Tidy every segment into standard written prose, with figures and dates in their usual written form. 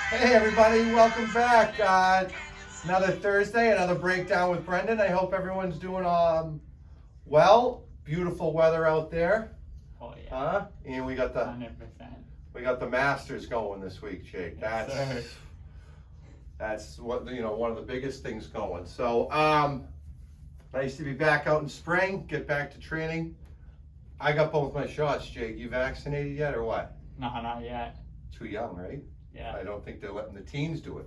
Hey everybody, welcome back. Another Thursday, another breakdown with Brendan. I hope everyone's doing well. Beautiful weather out there. Oh yeah. And we got the 100%. Masters going this week, Jake. Yes, That's what one of the biggest things going. So nice to be back out in spring. Get back to training. I got both my shots, Jake. You vaccinated yet or what? No, not yet. Too young, right? Yeah. I don't think they're letting the teens do it.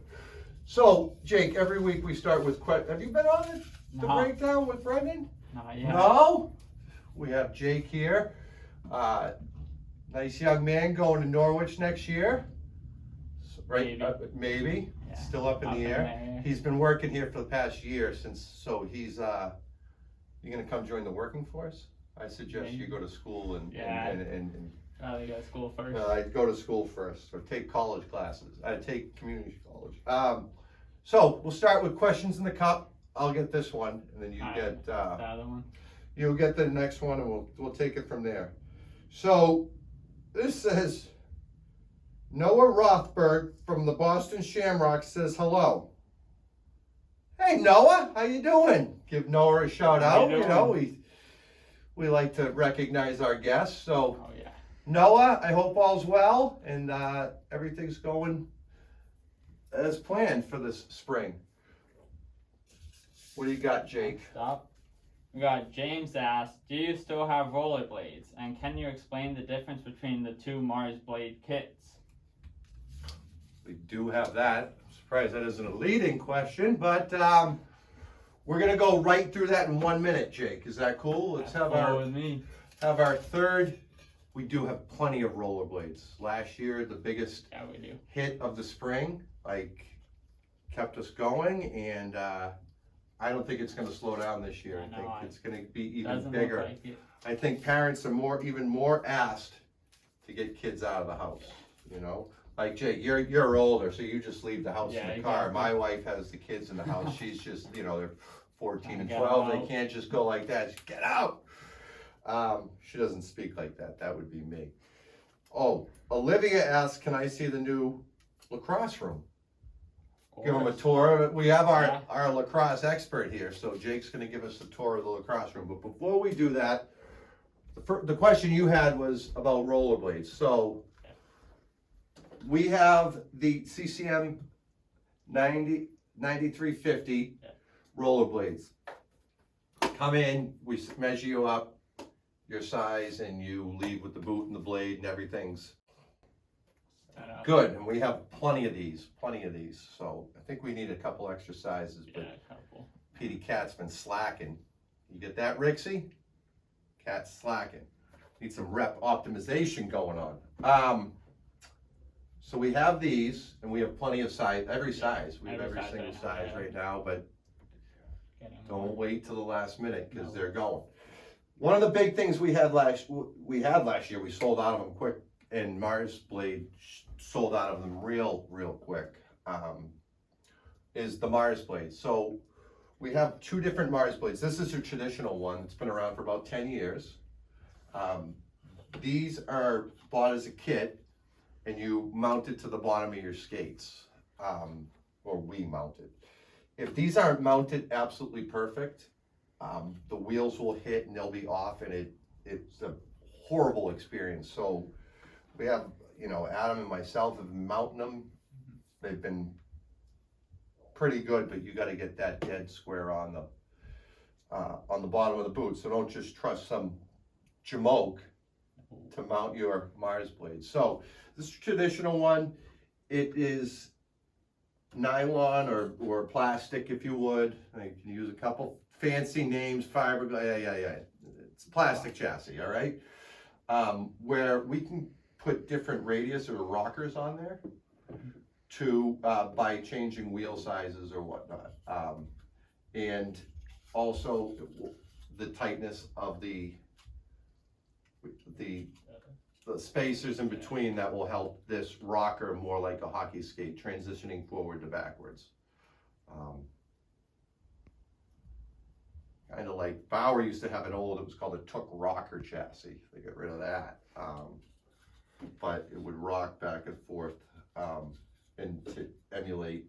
So, Jake, every week we start with have you been on the breakdown with Brendan? Not yet. No? We have Jake here. Nice young man going to Norwich next year. Right? Maybe. Yeah. Still up in the air. He's been working here for the past year you gonna come join the working force? I suggest you go to school and Probably go to school first. I'd go to school first or take college classes. I'd take community college. So we'll start with questions in the cup. I'll get this one, and then you get the other one. You'll get the next one, and we'll take it from there. So this says Noah Rothberg from the Boston Shamrocks says hello. Hey Noah, how you doing? Give Noah a shout out. We like to recognize our guests. So. Oh yeah. Noah, I hope all's well and everything's going as planned for this spring. What do you got, Jake? Stop. We got James asked, do you still have rollerblades? And can you explain the difference between the two Marsblade kits? We do have that. I'm surprised that isn't a leading question, but we're going to go right through that in 1 minute, Jake. Is that cool? Let's have our third. We do have plenty of rollerblades. Last year, the biggest hit of the spring, kept us going, and I don't think it's going to slow down this year. I think it's going to be even bigger. I think parents are even more asked to get kids out of the house. Like Jake, you're older, so you just leave the house in the car. My wife has the kids in the house. She's just, they're 14 and 12. They can't just go like that. Just get out. She doesn't speak like that. That would be me. Oh, Olivia asks, can I see the new lacrosse room? Give them a tour. We have our lacrosse expert here, so Jake's going to give us a tour of the lacrosse room. But before we do that, the question you had was about rollerblades. So we have the CCM 9350 rollerblades. Come in, we measure you up, your size, and you leave with the boot and the blade and everything's good. And we have plenty of these. So I think we need a couple extra sizes, but Petey Cat's been slacking. You get that, Rixie? Cat's slacking. Need some rep optimization going on. So we have these, and we have plenty of size, every size. We have every single size right now, but don't wait till the last minute because they're going. One of the big things we had last year, we sold out of them quick, and Marsblade sold out of them real quick, is the Marsblade. So we have two different Marsblades. This is a traditional one. It's been around for about 10 years. These are bought as a kit, and you mount it to the bottom of your skates, or we mount it. If these aren't mounted absolutely perfect, the wheels will hit and they'll be off, and it's a horrible experience. So we have, Adam and myself have been mounting them. They've been pretty good, but you got to get that dead square on the bottom of the boot. So don't just trust some jamoke to mount your Marsblade. So this traditional one, it is nylon or plastic, if you would. I can use a couple fancy names, fiberglass, yeah. It's a plastic chassis, all right? Where we can put different radius or rockers on there by changing wheel sizes or whatnot. And also the tightness of the spacers in between that will help this rocker more like a hockey skate, transitioning forward to backwards. Kind of like Bauer used to have it was called a Took rocker chassis. They got rid of that. But it would rock back and forth. and to emulate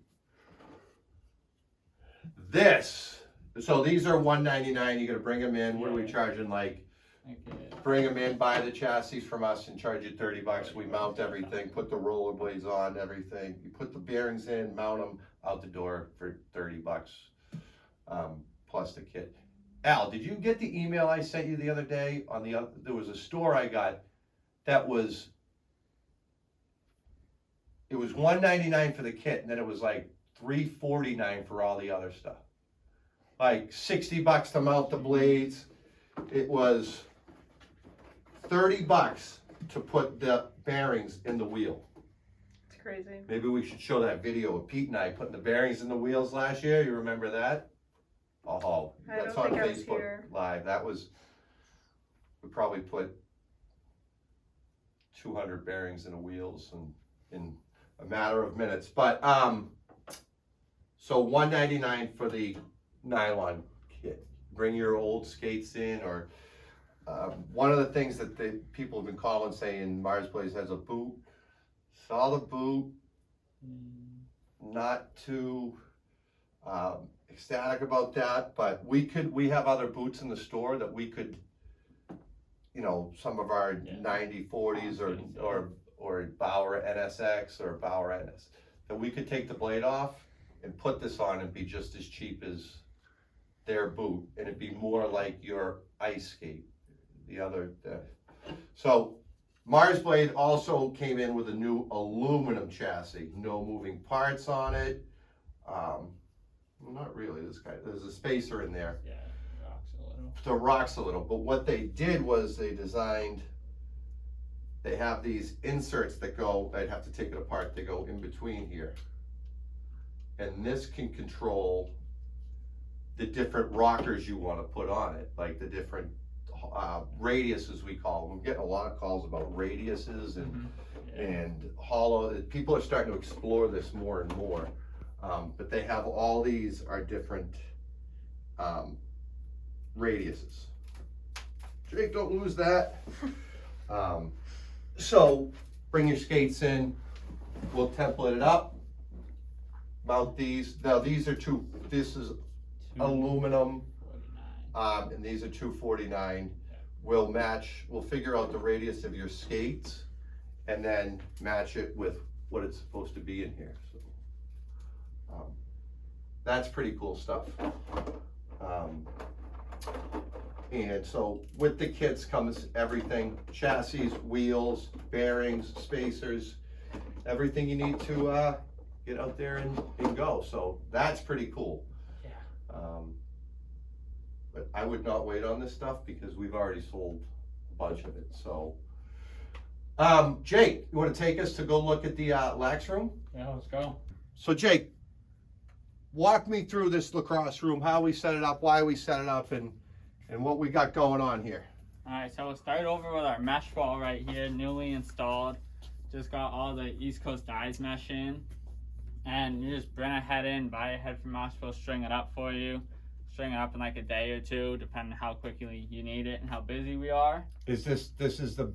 this. So these are $199. You got to bring them in. What are we charging? Like, bring them in, buy the chassis from us, and charge you $30. We mount everything, put the rollerblades on, everything. You put the bearings in, mount them out the door for $30, plus the kit. Al, did you get the email I sent you the other day on the? There was a store I got that was. It was $199 for the kit, and then it was like $349 for all the other stuff. Like $60 to mount the blades. It was $30 to put the bearings in the wheel. It's crazy. Maybe we should show that video of Pete and I putting the bearings in the wheels last year. You remember that? Oh, that's on Facebook Live. That was, we probably put 200 bearings in the wheels and in a matter of minutes. But so $199 for the nylon kit. Bring your old skates in, or one of the things that the people have been calling saying Marsblade has a boot. Saw the boot, not too ecstatic about that, but we have other boots in the store that we could, you know, some of our 9040s or Bauer NSX or Bauer NS, that we could take the blade off and put this on and be just as cheap as their boot, and it'd be more like your ice skate. So Marsblade also came in with a new aluminum chassis, no moving parts on it. Not really, there's a spacer in there. Yeah, it rocks a little. So it rocks a little, but what they did was they have these inserts that go, I'd have to take it apart, they go in between here. And this can control the different rockers you want to put on it, like the different radiuses we call them. I'm getting a lot of calls about radiuses and hollow. People are starting to explore this more and more. But they have all these are different radiuses. Jake, don't lose that. So bring your skates in. We'll template it up. Mount these. Now these are this is aluminum, and these are $249. We'll figure out the radius of your skates and then match it with what it's supposed to be in here. So that's pretty cool stuff. And so with the kits comes everything: chassis, wheels, bearings, spacers, everything you need to get out there and go. So that's pretty cool. Yeah. But I would not wait on this stuff because we've already sold a bunch of it. So Jake, you want to take us to go look at the lax room? Yeah, let's go. So Jake, walk me through this lacrosse room, how we set it up, why we set it up, and what we got going on here. All right, so we'll start over with our mesh wall right here, newly installed. Just got all the East Coast dyes mesh in. And you just bring a head in, buy a head from us, we'll string it up for you. String it up in like a day or two, depending on how quickly you need it and how busy we are. Is this is the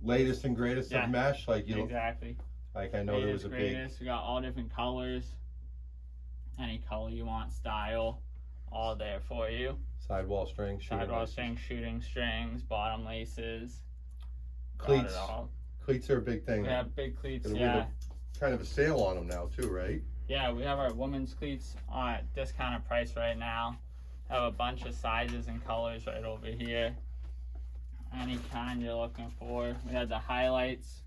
latest and greatest of mesh? Like exactly. Like I know there was a greatest. We got all different colors. Any color you want, style, all there for you. Sidewall strings, shooting strings, bottom laces. Cleats. Cleats are a big thing. We have big cleats, and we have kind of a sale on them now too, right? Yeah, we have our women's cleats on discounted price right now. Have a bunch of sizes and colors right over here. Any kind you're looking for. We have the highlights,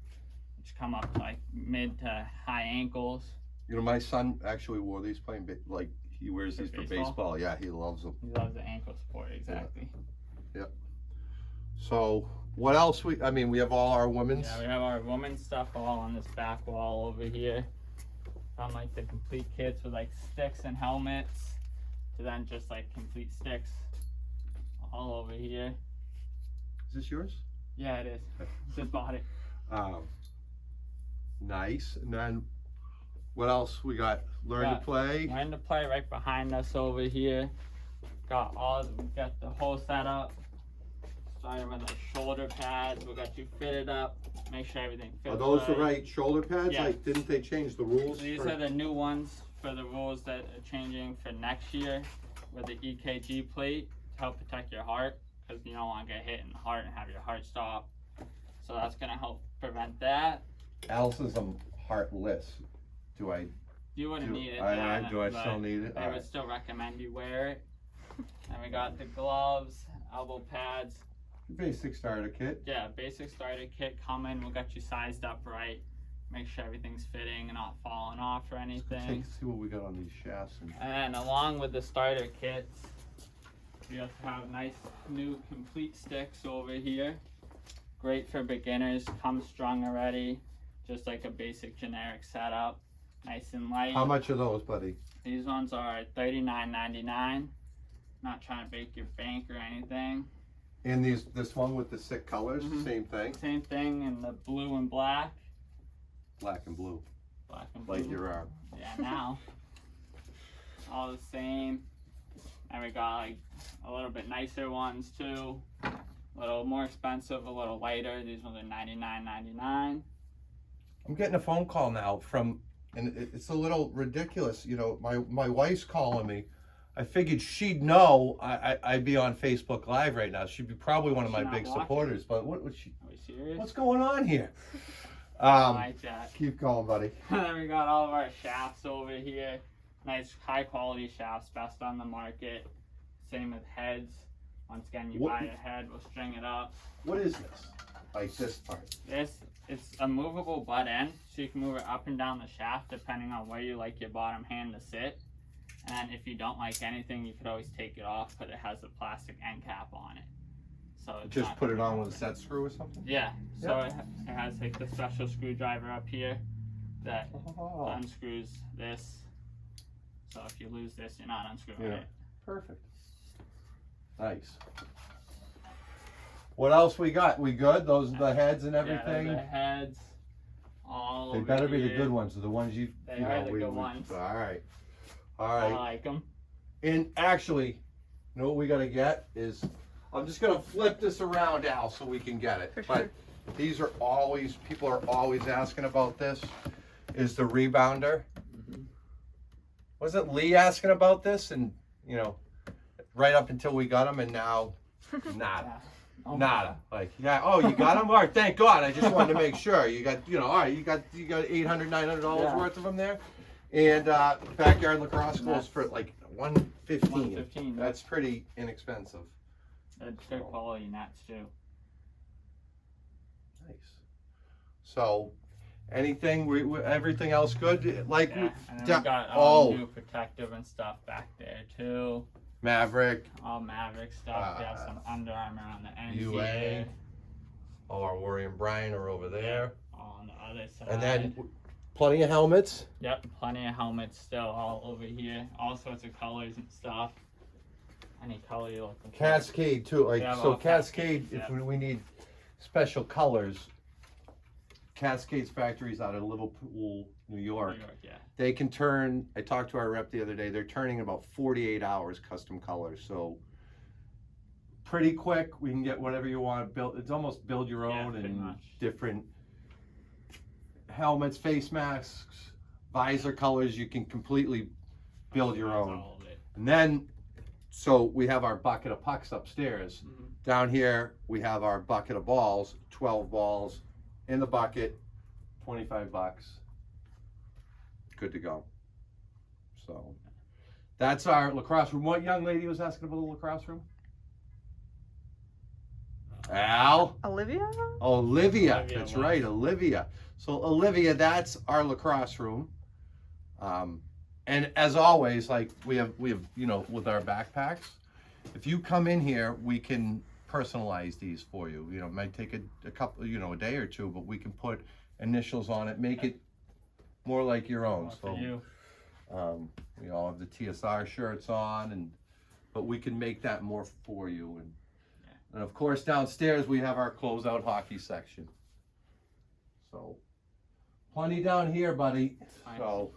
which come up like mid to high ankles. You know, my son actually wore these playing, like he wears these for baseball. Yeah, he loves them. He loves the ankle support, exactly. Yep. So what else we have all our women's. Yeah, we have our women's stuff all on this back wall over here. From like the complete kits with like sticks and helmets to then just like complete sticks all over here. Is this yours? Yeah, it is. Just bought it. Nice. And then what else we got? Learn to play. Learn to play right behind us over here. We got the whole setup. Starting with the shoulder pads, we got you fitted up. Make sure everything fits. Are those the right shoulder pads? Yeah. Like, didn't they change the rules? These are the new ones for the rules that are changing for next year with the EKG plate to help protect your heart, because you don't want to get hit in the heart and have your heart stop. So that's going to help prevent that. Al says I'm heartless. Do I? You wouldn't need it. Do I still need it? I would still recommend you wear it. And we got the gloves, elbow pads. Basic starter kit. Yeah, basic starter kit coming. We got you sized up right. Make sure everything's fitting and not falling off or anything. See what we got on these shafts. And along with the starter kits, we also have nice new complete sticks over here. Great for beginners, come strung already, just like a basic generic setup. Nice and light. How much are those, buddy? These ones are $39.99. Not trying to break your bank or anything. And this one with the sick colors, same thing? Same thing in the blue and black. Black and blue. Black and blue. Like your arm. Yeah, now. All the same. And we got like a little bit nicer ones too. A little more expensive, a little lighter. These ones are $99.99. I'm getting a phone call now from, and it's a little ridiculous. You know, my wife's calling me. I figured she'd know I'd be on Facebook Live right now. She'd be probably one of my big supporters. But what was she? Are we serious? What's going on here? Like that. Keep going, buddy. Then we got all of our shafts over here. Nice high quality shafts, best on the market. Same with heads. Once again, you buy a head, we'll string it up. What is this? Like this part? It's a movable butt end, so you can move it up and down the shaft depending on where you like your bottom hand to sit. And if you don't like anything, you could always take it off, but it has a plastic end cap on it. So it's just put it on with a set screw or something? Yeah. So it has like the special screwdriver up here that unscrews this. So if you lose this, you're not unscrewing it. Perfect. Nice. What else we got? We good? Those are the heads and everything? Yeah, the heads. All they over better be here. the good ones, the ones you are the good ones. All right. All right. I like them. And actually, you know what we got to get is, I'm just going to flip this around, Al, so we can get it. But these are always, people are always asking about this, is the rebounder. Wasn't Lee asking about this? And, you know, right up until we got them, and now, nada. Nada. Like, yeah, oh, you got them? All right, thank God. I just wanted to make sure. You got, you know, all right, you got $800, $900 worth of them there. And backyard lacrosse goes for like $115. That's pretty inexpensive. It's good quality nets too. Nice. So, anything? Everything else good? Like, and then we got all new protective and stuff back there too. Maverick. All Maverick stuff. We have some Under Armour on the end UA. here. Oh, our Rory and Brian are over there. All on the other side. And then plenty of helmets. Yep, plenty of helmets still all over here. All sorts of colors and stuff. Any color you're looking for. Cascade too. Like, so Cascade, if yeah. we need special colors, Cascade's factories out of Liverpool, New York. Yeah. They can turn, I talked to our rep the other day, they're turning in about 48 hours custom colors. So pretty quick, we can get whatever you want built. It's almost build your own, and different helmets, face masks, visor colors. You can completely build your own. And then, so we have our bucket of pucks upstairs. Down here, we have our bucket of balls, 12 balls in the bucket, $25. Good to go. So that's our lacrosse room. What young lady was asking about the lacrosse room? Al? Olivia? Olivia, that's right, Olivia. So Olivia, that's our lacrosse room. And as always, like we have, you know, with our backpacks, if you come in here, we can personalize these for you. You know, it might take a couple, you know, a day or two, but we can put initials on it, make it more like your own. So we all have the TSR shirts on, but we can make that more for you. And of course, downstairs we have our closeout hockey section. So plenty down here, buddy. So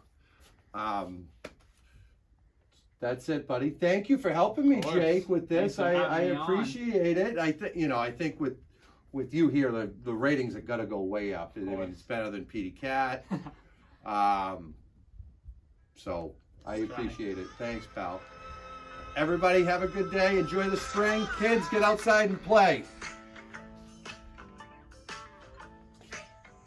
That's it, buddy. Thank you for helping me, Of course. Jake, with this. Thanks for I having me appreciate it. I think with you here, the ratings are gonna go way up. I mean, course. it's better than Petey Cat. So I appreciate it. Thanks, pal. Everybody have a good day. Enjoy the spring. Kids, get outside and play.